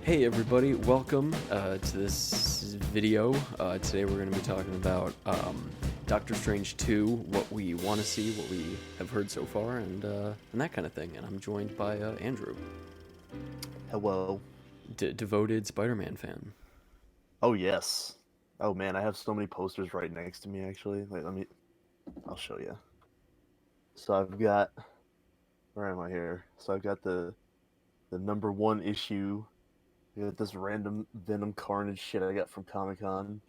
Hey everybody, welcome to this video. Today we're going to be talking about Doctor Strange 2, what we want to see, what we have heard so far, and that kind of thing. And I'm joined by Andrew. Hello. Devoted Spider-Man fan. Oh yes. Oh man, I have so many posters right next to me actually. I'll show you. So I've got where am I here? So I've got the number one issue. I got this random Venom Carnage shit I got from Comic Con.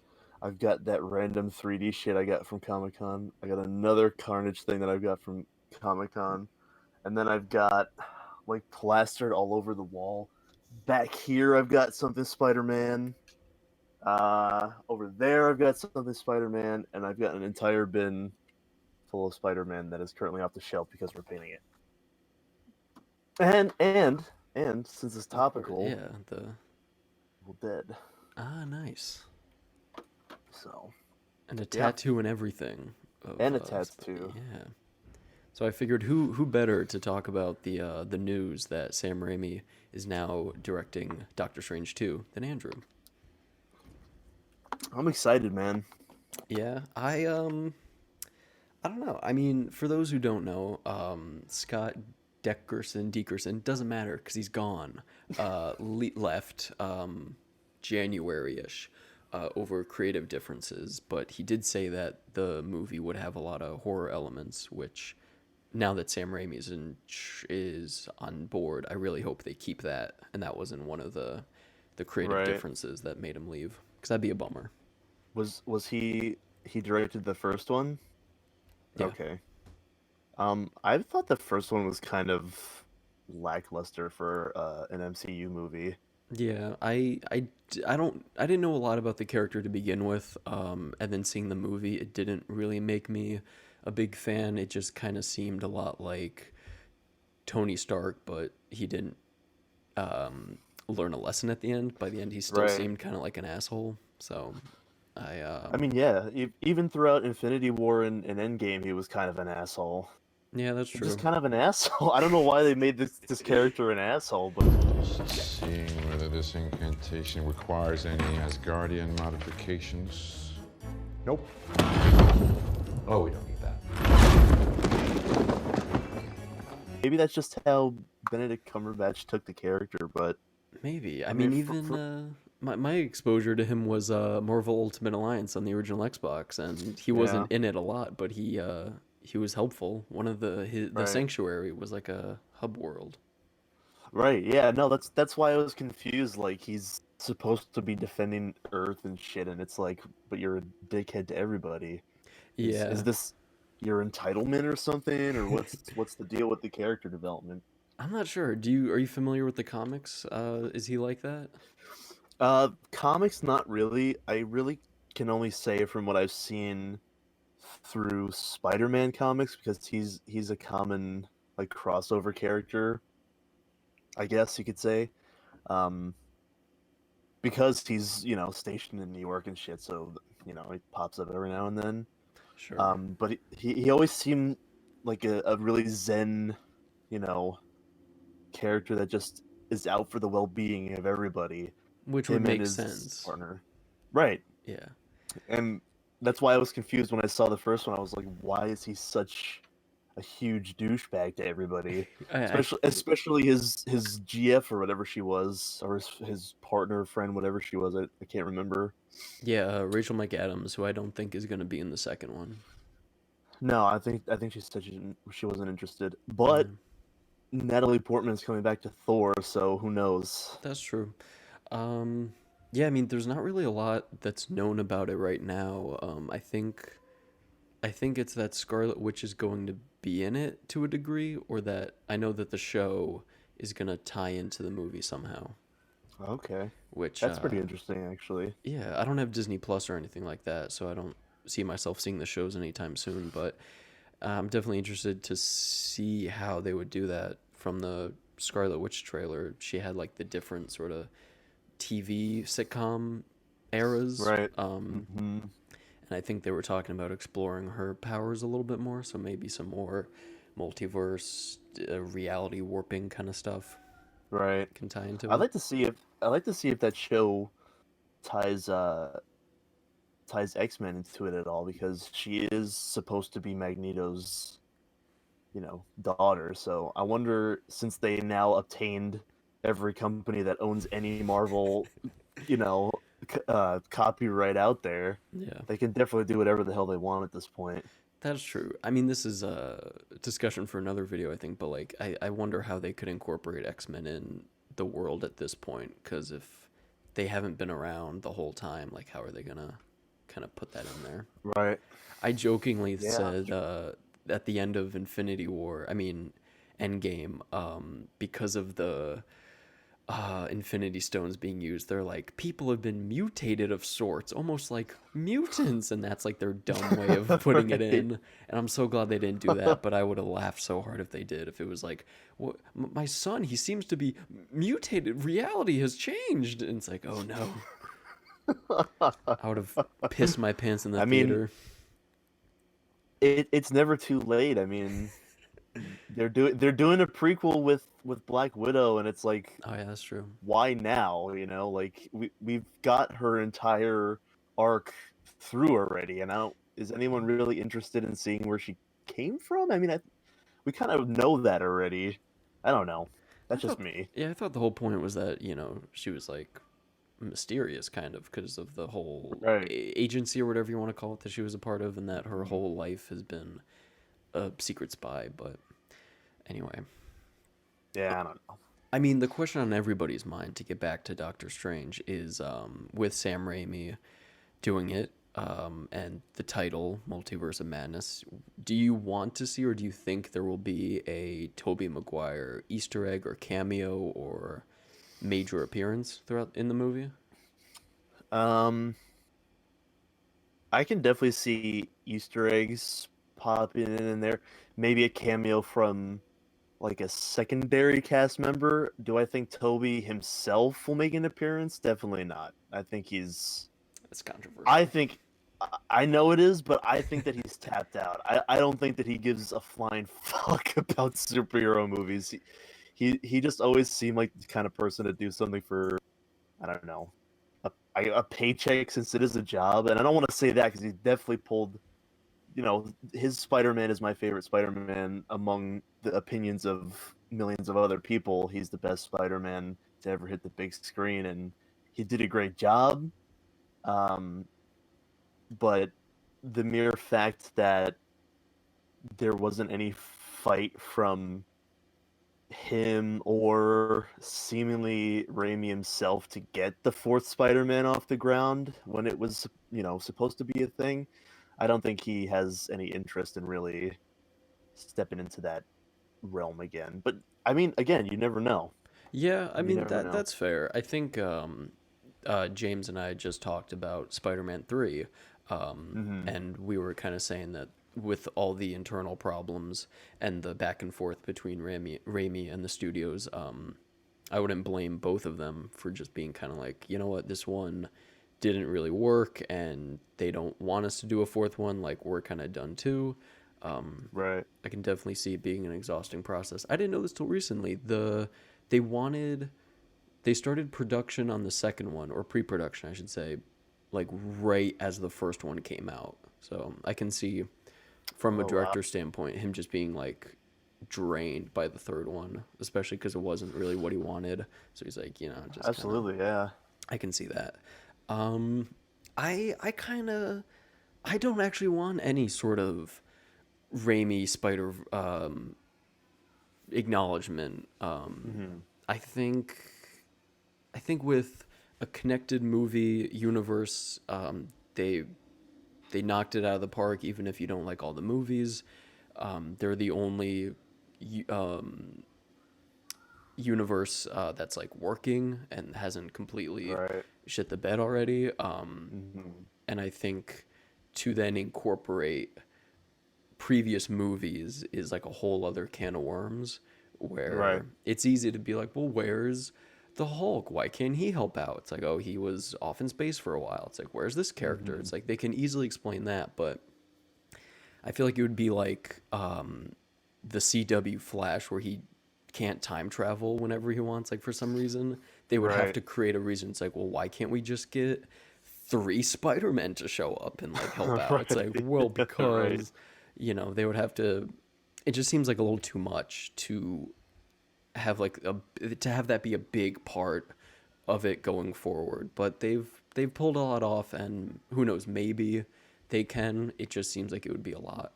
I've got that random 3D shit I got from Comic Con. I got another Carnage thing that I've got from Comic Con. And then I've got like plastered all over the wall. Back here I've got something Spider-Man. Over there, I've got something Spider-Man, and I've got an entire bin full of Spider-Man that is currently off the shelf because we're painting it. And since it's Of course, topical, yeah. Evil Dead. Nice. So And a yeah, tattoo and everything. Of and a tattoo. yeah. So I figured who better to talk about the news that Sam Raimi is now directing Doctor Strange 2 than Andrew. I'm excited, man. Yeah, I don't know. I mean, for those who don't know, Scott Deckerson doesn't matter because he's gone. Left January-ish over creative differences, but he did say that the movie would have a lot of horror elements, which now that Sam Raimi is on board, I really hope they keep that. And that wasn't one of the creative Right? differences that made him leave, because that'd be a bummer. Was he directed the first one? Yeah. Okay. I thought the first one was kind of lackluster for an MCU movie. Yeah, I didn't know a lot about the character to begin with, and then seeing the movie, it didn't really make me a big fan. It just kind of seemed a lot like Tony Stark, but he didn't learn a lesson at the end. By the end, he still Right. seemed kind of like an asshole. So I I mean, yeah, even throughout Infinity War and Endgame, he was kind of an asshole. yeah, that's Just true. kind of an asshole. I don't know why they made this character an asshole, but Just seeing whether this incantation requires any Asgardian modifications. Nope. Oh, we don't need that. maybe that's just how Benedict Cumberbatch took the character. But Maybe. I I mean, mean, even my exposure to him was Marvel Ultimate Alliance on the original Xbox, and he yeah, wasn't in it a lot, but he was helpful. One of the right, Sanctuary was like a hub world. right, yeah. No, that's why I was confused. Like he's supposed to be defending Earth and shit, and it's like, but you're a dickhead to everybody. Is Yeah, this your entitlement or something, or what's the deal with the character development? I'm not sure. Are you familiar with the comics? Is he like that? Comics, not really. I really can only say from what I've seen through Spider-Man comics because he's a common like crossover character, I guess you could say. Um, because he's stationed in New York and shit, so he pops up every now and then. Sure. But he always seemed like a really zen, you know, character that just is out for the well-being of everybody. Which would Him and make his sense. partner, right? Yeah. And that's why I was confused when I saw the first one. I was like, why is he such a huge douchebag to everybody? I Especially his GF or whatever she was, or his partner, friend, whatever she was. I can't remember. yeah, Rachel McAdams, who I don't think is gonna be in the second one. No, I think she said she wasn't interested. Yeah, But Natalie Portman is coming back to Thor, so who knows? that's true. Um, yeah, I mean, there's not really a lot that's known about it right now. I think it's that Scarlet Witch is going to be in it to a degree, or that I know that the show is gonna tie into the movie somehow. Okay, Which, that's pretty interesting, actually. yeah, I don't have Disney Plus or anything like that, so I don't see myself seeing the shows anytime soon. But I'm definitely interested to see how they would do that. From the Scarlet Witch trailer, she had like the different sort of TV sitcom eras. Right. Hmm. And I think they were talking about exploring her powers a little bit more, so maybe some more multiverse, reality warping kind of stuff Right. can tie into I'd it. like to see I like to see if that show ties ties X-Men into it at all, because she is supposed to be Magneto's, daughter. So I wonder, since they now obtained every company that owns any Marvel, you know, copyright out there, Yeah, they can definitely do whatever the hell they want at this point. that's true. I mean, this is a discussion for another video, I think, but like, I wonder how they could incorporate X-Men in the world at this point, because if they haven't been around the whole time, like, how are they gonna kind of put that in there? Right. I jokingly Yeah. said at the end of Infinity War, I mean, Endgame, because of the Infinity Stones being used, they're like, people have been mutated of sorts, almost like mutants, and that's like their dumb way of putting it Right. in. And I'm so glad they didn't do that, but I would have laughed so hard if they did. If it was like, what, my son, he seems to be mutated. Reality has changed. And it's like, oh no. I would have pissed my pants in the I mean, theater. it's never too late. I mean, they're doing a prequel with Black Widow, and it's like, Oh yeah, that's true. why now? Like, we've got her entire arc through already, and I don't. Is anyone really interested in seeing where she came from? I mean, we kind of know that already. I don't know. I That's just thought, me. yeah, I thought the whole point was that she was like mysterious, kind of, because of the whole Right. agency or whatever you want to call it that she was a part of, and that her whole life has been a secret spy. But anyway, Yeah, I don't know. I mean, the question on everybody's mind, to get back to Doctor Strange, is with Sam Raimi doing it, and the title Multiverse of Madness, do you want to see, or do you think there will be a Tobey Maguire Easter egg or cameo or major appearance throughout in the movie? Um, I can definitely see Easter eggs popping in there. Maybe a cameo from like a secondary cast member. Do I think Toby himself will make an appearance? Definitely not. I think he's. It's I controversial. think. I know it is, but I think that he's tapped out. I don't think that he gives a flying fuck about superhero movies. He just always seemed like the kind of person to do something for, I don't know, a paycheck, since it is a job. And I don't want to say that, because he definitely pulled, his Spider-Man is my favorite Spider-Man among the opinions of millions of other people. He's the best Spider-Man to ever hit the big screen, and he did a great job. Um, but the mere fact that there wasn't any fight from him or seemingly Raimi himself to get the fourth Spider-Man off the ground when it was, supposed to be a thing, I don't think he has any interest in really stepping into that realm again. But I mean, again, you never know. Yeah, I You mean never know. that's fair. I think James and I just talked about Spider-Man 3, Hmm. and we were kind of saying that with all the internal problems and the back and forth between Raimi and the studios, I wouldn't blame both of them for just being kind of like, you know what, this one didn't really work, and they don't want us to do a fourth one. Like, we're kind of done too. Right. I can definitely see it being an exhausting process. I didn't know this till recently. They wanted they started production on the second one, or pre-production, I should say, like right as the first one came out. So I can see, from a Oh wow. director standpoint, him just being like drained by the third one, especially because it wasn't really what he wanted. So he's like, just kind of. Absolutely, yeah. I can see that. Um, I kind of I don't actually want any sort of Raimi Spider acknowledgement. Hmm. I think I think with a connected movie universe, they they knocked it out of the park. Even if you don't like all the movies, they're the only universe that's like working and hasn't completely Right. shit the bed already. Hmm. And I think to then incorporate previous movies is like a whole other can of worms, Right. where it's easy to be like, well, where's the Hulk? Why can't he help out? It's like, oh, he was off in space for a while. It's like, where's this character? Hmm. It's like they can easily explain that, but I feel like it would be like the CW Flash, where he can't time travel whenever he wants, like for some reason. they would have Right. to create a reason. It's like, well, why can't we just get three Spider-Men to show up and like help out? It's like, Right. well, Right. because they would have to. It just seems like a little too much to have like to have that be a big part of it going forward. But they've pulled a lot off, and who knows, maybe they can. It just seems like it would be a lot.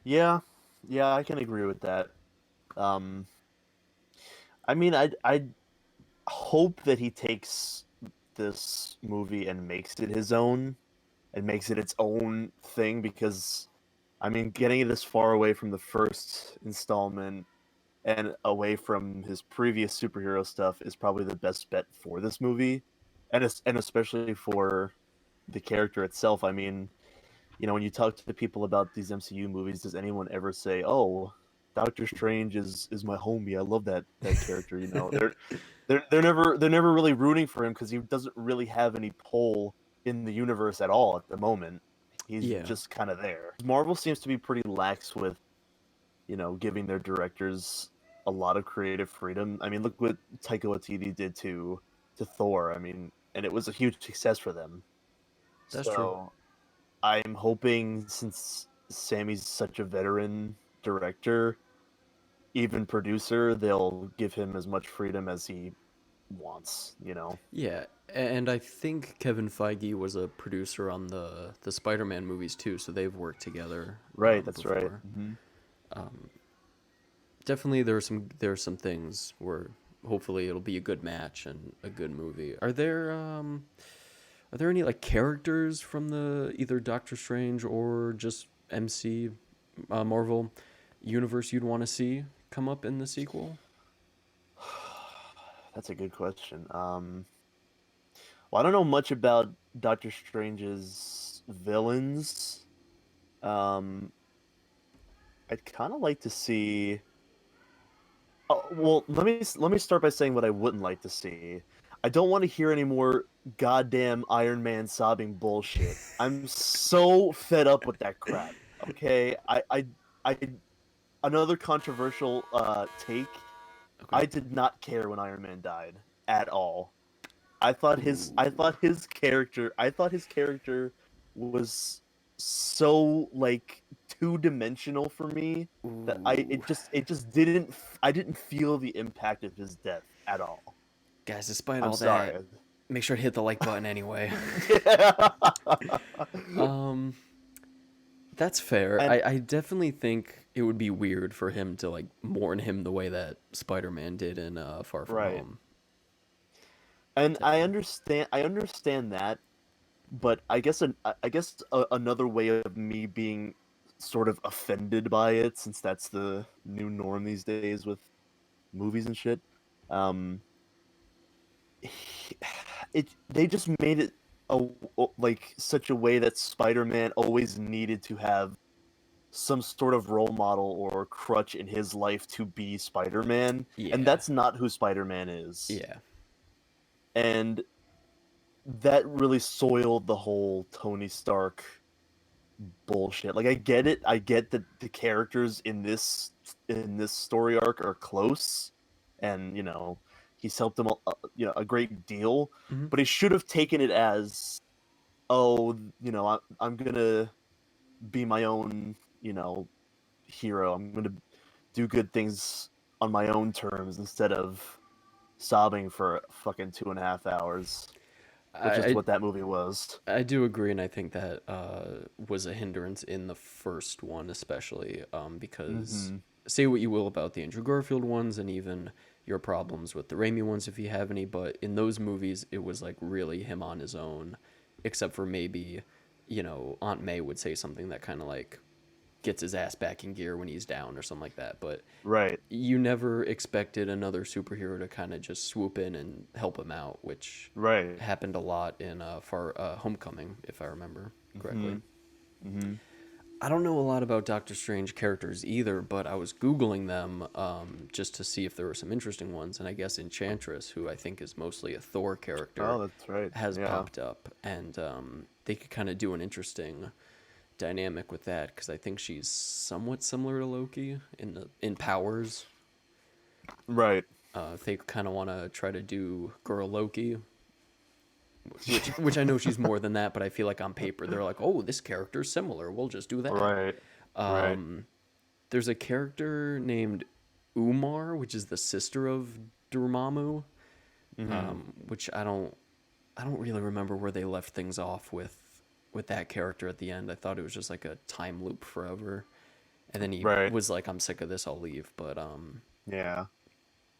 Yeah. Yeah, I can agree with that. Um, I mean, I hope that he takes this movie and makes it his own and makes it its own thing because I mean, getting it this far away from the first installment and away from his previous superhero stuff is probably the best bet for this movie, and especially for the character itself. I mean, when you talk to the people about these MCU movies, does anyone ever say, "Oh, Doctor Strange is my homie. I love that character." They're never really rooting for him because he doesn't really have any pull in the universe at all at the moment. He's Yeah, just kind of there. Marvel seems to be pretty lax with giving their directors a lot of creative freedom. I mean, look what Taika Waititi did to Thor. I mean, and it was a huge success for them. that's true. So I'm hoping, since Sammy's such a veteran director, even producer, they'll give him as much freedom as he wants. Yeah, and I think Kevin Feige was a producer on the Spider-Man movies too, so they've worked together Right, that's right. before. Definitely, there are some things where hopefully it'll be a good match and a good movie. Are there any like characters from the either Doctor Strange or just MC Marvel universe you'd want to see come up in the sequel? That's a good question. Well, I don't know much about Doctor Strange's villains. Um, I'd kind of like to see. Oh, well, let me start by saying what I wouldn't like to see. I don't want to hear any more goddamn Iron Man sobbing bullshit. I'm so fed up with that crap. Okay, I another controversial take. Okay. I did not care when Iron Man died at all. I thought his character was so like two-dimensional for me that I Ooh. it just didn't I didn't feel the impact of his death at all. Guys, despite I'm all that, sorry. make sure to hit the like button anyway. Yeah. um, that's fair. And I definitely think it would be weird for him to like mourn him the way that Spider-Man did in Far From right. Home. And I Definitely. understand I understand that, but I guess another way of me being sort of offended by it, since that's the new norm these days with movies and shit. Um, they just made it a like such a way that Spider-Man always needed to have some sort of role model or crutch in his life to be Spider-Man, and Yeah. that's not who Spider-Man is. Yeah. And that really soiled the whole Tony Stark bullshit. Like, I get it. I get that the characters in this story arc are close, and he's helped them a great deal. Hmm. But he should have taken it as, oh, I'm gonna be my own hero. I'm gonna do good things on my own terms instead of sobbing for fucking 2.5 hours, which is I what that movie was. I do agree, and I think that was a hindrance in the first one, especially because Mm-hmm. say what you will about the Andrew Garfield ones, and even your problems with the Raimi ones, if you have any, but in those movies, it was like really him on his own, except for maybe, Aunt May would say something that kind of like gets his ass back in gear when he's down or something like that. But Right. you never expected another superhero to kind of just swoop in and help him out, which Right. happened a lot in Far Homecoming, if I remember Mm-hmm. correctly. Mm-hmm. I don't know a lot about Doctor Strange characters either, but I was googling them just to see if there were some interesting ones, and I guess Enchantress, who I think is mostly a Thor character, Oh, that's right. has Yeah. popped up, and they could kind of do an interesting dynamic with that because I think she's somewhat similar to Loki in powers. Right. If they kind of want to try to do Girl Loki, which I know she's more than that, but I feel like on paper they're like, oh, this character's similar. We'll just do that. Right. Right. Um, there's a character named Umar, which is the sister of Dormammu, Mm-hmm. which I don't really remember where they left things off with that character at the end. I thought it was just like a time loop forever, and then he Right. was like, "I'm sick of this, I'll leave." But Yeah.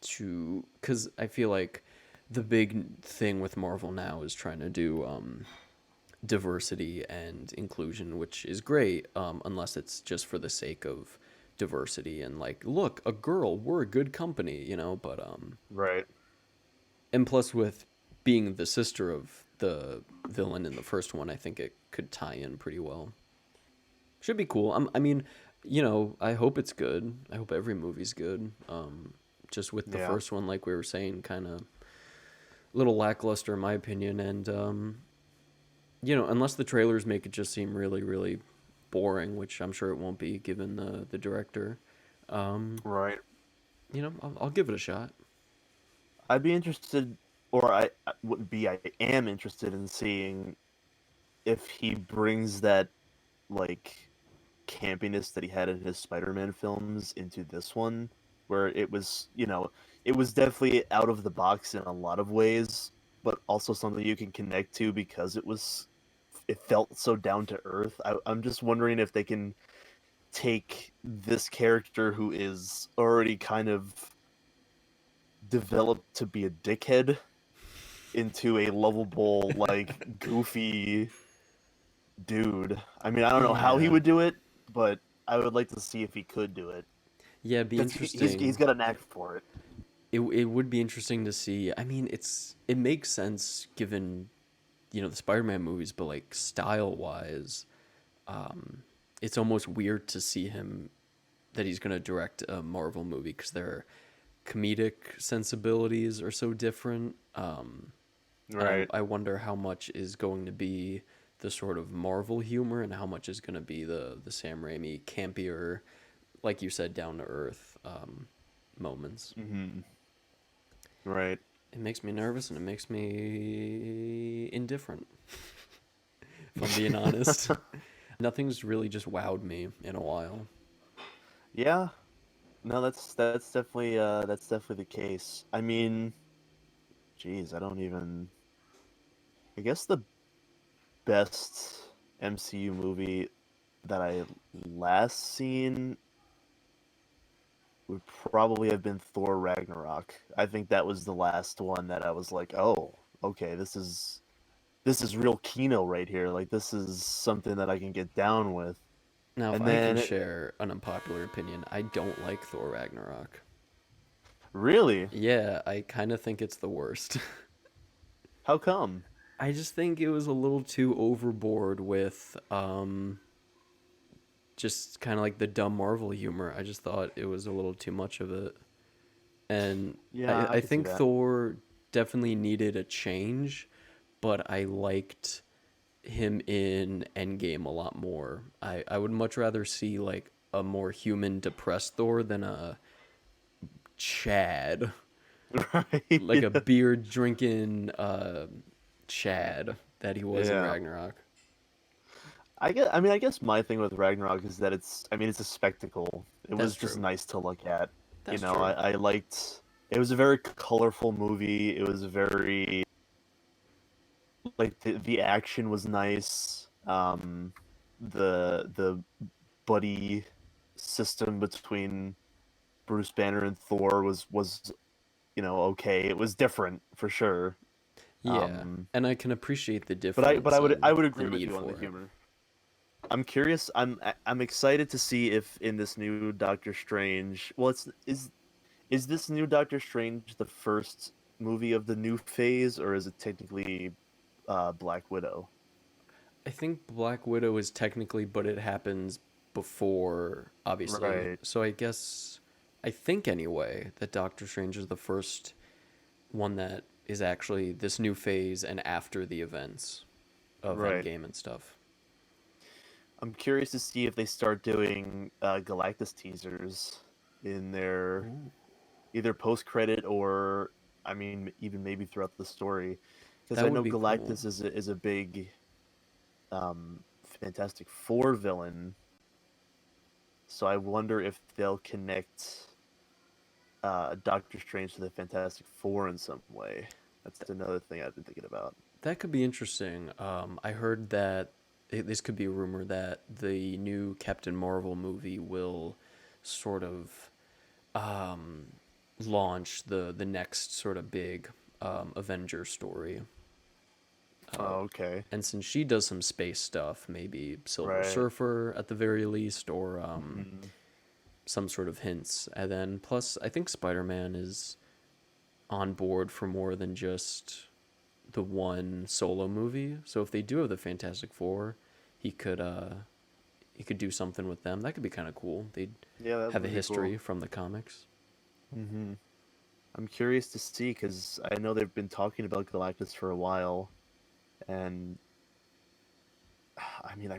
to because I feel like the big thing with Marvel now is trying to do diversity and inclusion, which is great, unless it's just for the sake of diversity and like, look, a girl, we're a good company, you know. But Right. and plus with being the sister of the villain in the first one, I think it could tie in pretty well. Should be cool. I mean, I hope it's good. I hope every movie's good. Just with the Yeah. first one, like we were saying, kind of little lackluster in my opinion, and unless the trailers make it just seem really, really boring, which I'm sure it won't be given the director. Um, Right. I'll give it a shot. I'd be interested, or I wouldn't be. I am interested in seeing if he brings that like campiness that he had in his Spider-Man films into this one, where it was, it was definitely out of the box in a lot of ways, but also something you can connect to because it felt so down to earth. I'm just wondering if they can take this character who is already kind of developed to be a dickhead into a lovable, like goofy dude. I mean, I don't know how he Yeah, would do it, but I would like to see if he could do it. yeah, it'd be Because he's interesting. got a knack for it. It would be interesting to see. I mean, it makes sense given the Spider-Man movies, but like style wise, it's almost weird to see him that he's gonna direct a Marvel movie because their comedic sensibilities are so different. And Right. I wonder how much is going to be the sort of Marvel humor and how much is going to be the Sam Raimi campier, like you said, down to earth moments. Hmm. Right. It makes me nervous and it makes me indifferent, if I'm being honest. Nothing's really just wowed me in a while. Yeah. No, that's definitely the case. I mean, geez, I don't even. I guess the best MCU movie that I last seen would probably have been Thor Ragnarok. I think that was the last one that I was like, oh, okay, this is real Kino right here. Like this is something that I can get down with. Now, if And I could then, share an unpopular opinion, I don't like Thor Ragnarok. really, Yeah, I kind of think it's the worst. how come? I just think it was a little too overboard with just kind of like the dumb Marvel humor. I just thought it was a little too much of it. And Yeah, I I can see think that. Thor definitely needed a change, but I liked him in Endgame a lot more. I would much rather see like a more human depressed Thor than a Chad, like Right. a beer drinking Chad that he was in Yeah. Ragnarok. I guess my thing with Ragnarok is that it's a spectacle. It That's was just true. nice to look at. You That's know, true. I liked it was a very colorful movie. It was very like the action was nice. The buddy system between Bruce Banner and Thor was okay. It was different for sure. Yeah, Um, and I can appreciate the but difference I and would the agree with need you on the for it. humor. I'm curious. I'm excited to see if in this new Doctor Strange. Well, is this new Doctor Strange the first movie of the new phase, or is it technically Black Widow? I think Black Widow is technically, but it happens before, obviously. Right. So I think anyway, that Doctor Strange is the first one that is actually this new phase and after the events of Right. Endgame and stuff. I'm curious to see if they start doing Galactus teasers in their Ooh. either post credit or, I mean, even maybe throughout the story, because That I would know be cool. Galactus is a big Fantastic Four villain. So I wonder if they'll connect Doctor Strange to the Fantastic Four in some way. That's another thing I've been thinking about. That could be interesting. I heard that this could be a rumor that the new Captain Marvel movie will sort of um, launch the next sort of big Avenger story. Uh, Oh, okay. and since she does some space stuff, maybe Silver Right. Surfer at the very least, or Hmm. some sort of hints. And then plus, I think Spider Man is on board for more than just the one solo movie. So if they do have the Fantastic Four, he could uh he could do something with them. That could be kind of cool. They'd Yeah, that have a would be cool. history from the comics. Hmm. I'm curious to see because I know they've been talking about Galactus for a while, and I mean,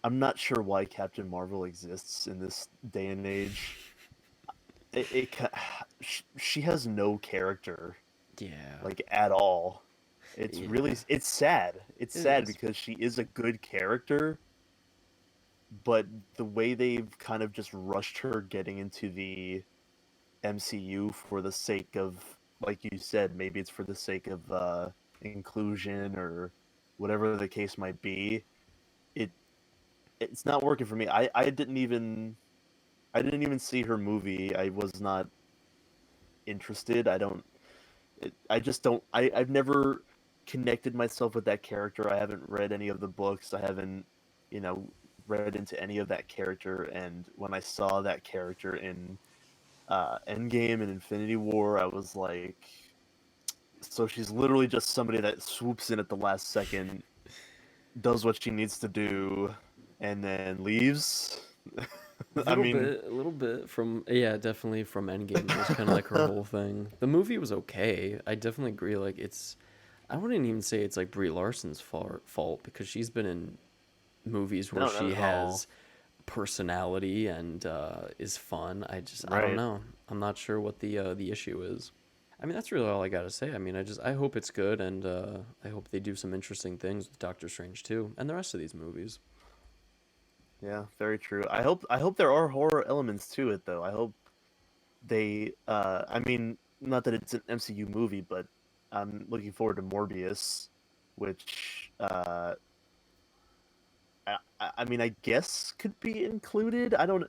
I'm not sure why Captain Marvel exists in this day and age. She has no character Yeah, like at all. yeah, It's sad. It's it sad is. because she is a good character, but the way they've kind of just rushed her getting into the MCU for the sake of, like you said, maybe it's for the sake of inclusion or whatever the case might be. It it's not working for me. I didn't even see her movie. I was not interested. I just don't. I've never connected myself with that character. I haven't read any of the books. I haven't, you know, read into any of that character. And when I saw that character in Endgame and Infinity War, I was like, so she's literally just somebody that swoops in at the last second, does what she needs to do, and then leaves. I mean, A little bit from yeah, definitely from Endgame. That was kind of like her whole thing. The movie was okay. I definitely agree. Like it's, I wouldn't even say it's like Brie Larson's fault because she's been in movies where no, not she at all. has personality and is fun. I don't Right. know. I'm not sure what the issue is. I mean, that's really all I gotta say. I mean, I hope it's good, and I hope they do some interesting things with Doctor Strange too, and the rest of these movies. Yeah, very true. I hope there are horror elements to it though. I hope they I mean, not that it's an MCU movie, but I'm looking forward to Morbius, which I mean, I guess could be included. I don't.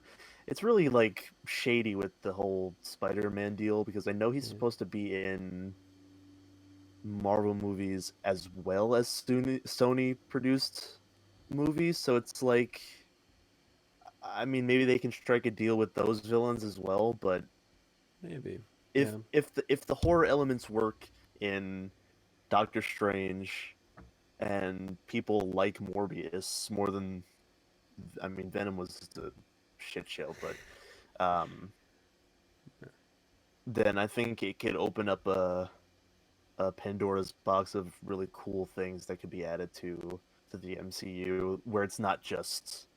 It's really like shady with the whole Spider-Man deal because I know he's Yeah. supposed to be in Marvel movies as well as Sony produced movies, so it's like, I mean, maybe they can strike a deal with those villains as well, but Maybe. Yeah. if the horror elements work in Doctor Strange and people like Morbius more than, I mean, Venom was just a shit show, but um, then I think it could open up a Pandora's box of really cool things that could be added to the MCU, where it's not just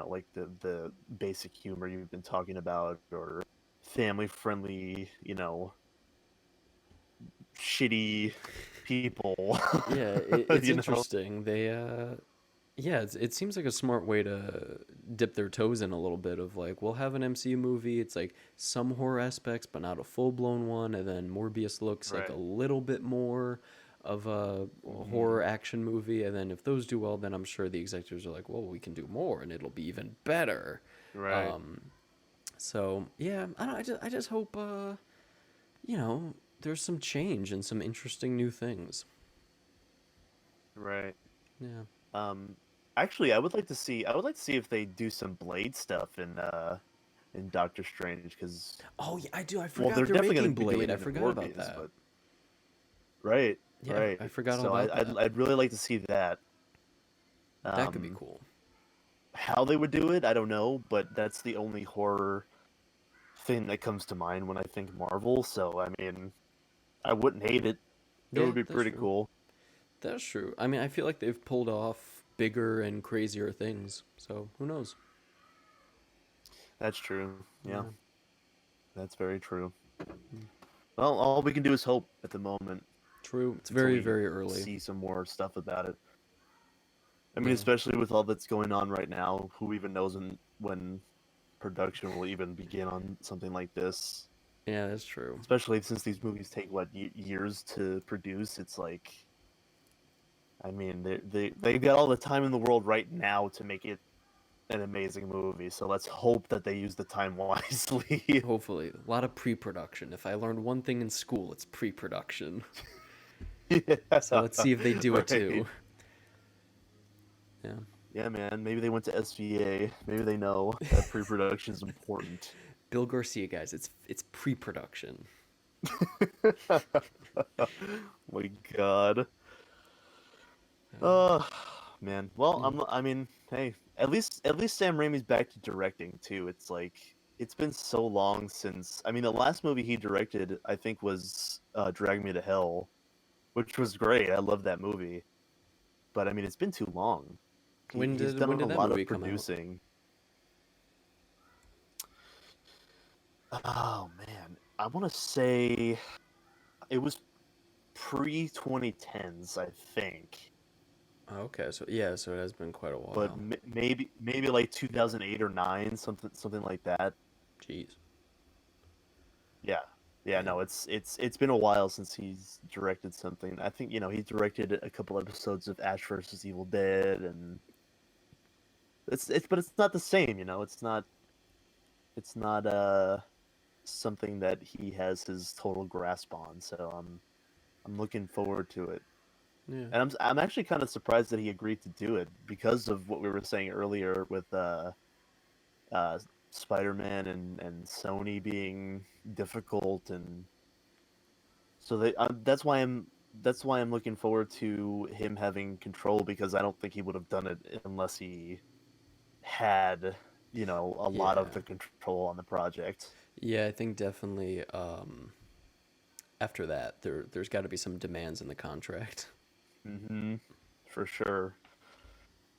like the basic humor you've been talking about or family friendly, shitty people, Yeah, it's you know. interesting. Yeah, it seems like a smart way to dip their toes in a little bit of like, we'll have an MCU movie. It's like some horror aspects, but not a full blown one. And then Morbius looks like a Right. little bit more of a Hmm. horror action movie. And then if those do well, then I'm sure the executives are like, well, we can do more and it'll be even better. Right. Um, so yeah, I don't. I just hope you know there's some change and some interesting new things. Right. Yeah. Um, Actually, I would like to see if they do some Blade stuff in Doctor Strange because, Oh yeah, I do. I well, forgot they're they're definitely going making to be Blade. doing I it in forgot about Morbius, that. but right, Yeah, I right. forgot all So about that. I'd really like to see that. That could be Um, cool. how they would do it, I don't know, but that's the only horror thing that comes to mind when I think Marvel. So I mean, I wouldn't hate it. It would Yeah, be that's pretty true. cool. That's true. I mean, I feel like they've pulled off bigger and crazier things. So who knows? That's true. Yeah, Yeah. that's very true. Mm. Well, all we can do is hope at the moment True. It's until very, we very early. see some more stuff about it. I mean, Yeah. especially with all that's going on right now, who even knows when production will even begin on something like this? Yeah, that's true. Especially since these movies take what years to produce. It's like, I mean, they've got all the time in the world right now to make it an amazing movie. So let's hope that they use the time wisely. Hopefully. A lot of pre-production. If I learned one thing in school, it's pre-production. So Yeah, let's see if they do it right. too. Yeah. Yeah, man. Maybe they went to SVA. Maybe they know that pre-production is important. Bill Garcia, guys, it's pre-production. My God. Uh, Oh, man. Well, mm. I mean, hey, at least Sam Raimi's back to directing too. It's like it's been so long since. I mean, the last movie he directed, I think, was Drag Me to Hell, which was great. I love that movie. But I mean, it's been too long. He's done When a did that lot movie of come out? producing. Oh man, I want to say it was pre 2010s, I think. Oh, okay, so yeah, so it has been quite a But while. maybe like 2008 or 9, something like that. Jeez. Yeah. Yeah, Yeah. no, it's been a while since he's directed something. I think, he directed a couple episodes of Ash versus Evil Dead, and it's not the same, it's not something that he has his total grasp on. So I'm looking forward to it. Yeah. And I'm actually kind of surprised that he agreed to do it because of what we were saying earlier with uh Spider-Man and Sony being difficult, and so that's why I'm looking forward to him having control, because I don't think he would have done it unless he had, a lot of Yeah. the control on the project. Yeah, I think definitely after that there's got to be some demands in the contract. Mm-hmm. For sure.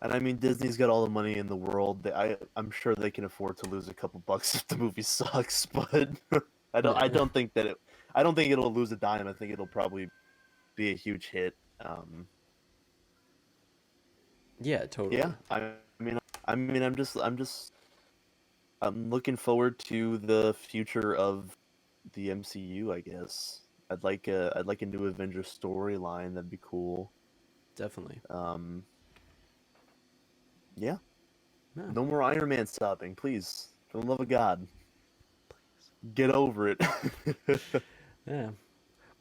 And I mean, Disney's got all the money in the world. I'm sure they can afford to lose a couple bucks if the movie sucks, but I don't I Yeah. don't think that it I don't think it'll lose a dime. I think it'll probably be a huge hit. Yeah, Yeah, totally. I mean, I'm looking forward to the future of the MCU, I guess. I'd like a new Avengers storyline. That'd be cool. Definitely. Um, yeah, Yeah. no more Iron Man stopping, please. For the love of God, get over it. Yeah.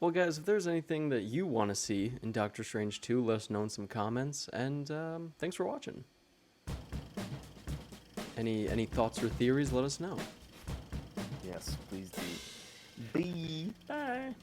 Well, guys, if there's anything that you want to see in Doctor Strange 2, let us know in some comments. And thanks for watching. Any thoughts or theories, let us know. Yes, please do. Bye. Bye.